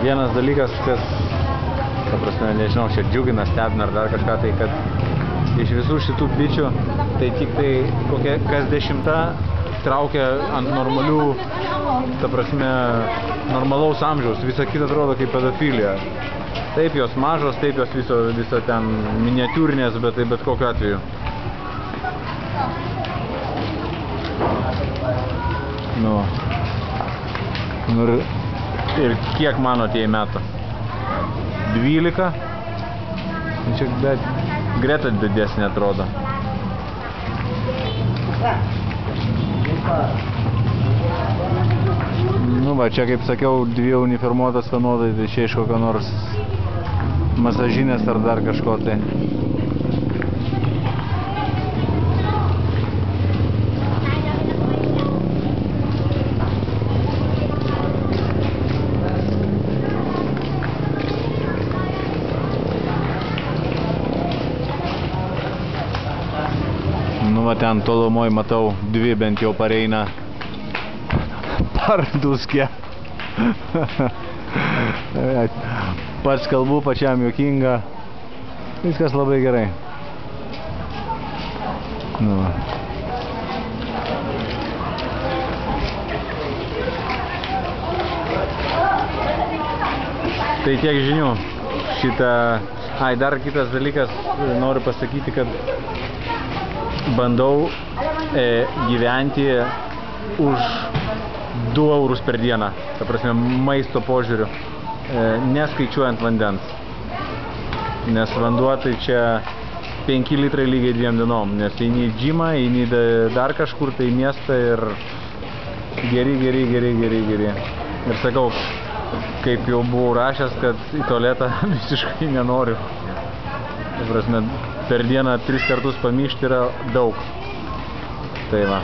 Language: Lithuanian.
Vienas dalykas, kas, ta prasme, nežinau, čia džiugina, stebina ar dar kažką, tai kad iš visų šitų bičių, tai tik tai kokia kas 10 traukia ant normalių, ta prasme, normalaus amžiaus, visa kita atrodo kaip pedofilija. Taip jos mažos, taip jos viso ten miniatiūrinės, bet tai bet kokiu atveju. Nu, ir kiek manot jai metų? 12? Čia bet Greta didesnė atrodo. Nu va, čia kaip sakiau, 2 uniformuotas vienodai, tai čia iš kokio nors masažinės ar dar kažko tai. Nu va, ten tolumoj matau 2 bent jau pareina. Parduskė. Pats kalbu, pačiam juokinga. Viskas labai gerai. Nu. Tai tiek žinių. Dar kitas dalykas, noriu pasakyti, kad bandau gyventi už 2 eurus per dieną, ta prasme maisto požiūriu, neskaičiuojant vandens. Nes vanduo tai čia 5 litrai lygiai 2 dienom, nes eini į džimą, eini dar kažkur tai į miestą ir geri. Ir sakau, kaip jau buvau rašęs, kad į tualetą visiškai nenoriu. Ta prasme, per dieną 3 kartus pamyšti yra daug. Tai va.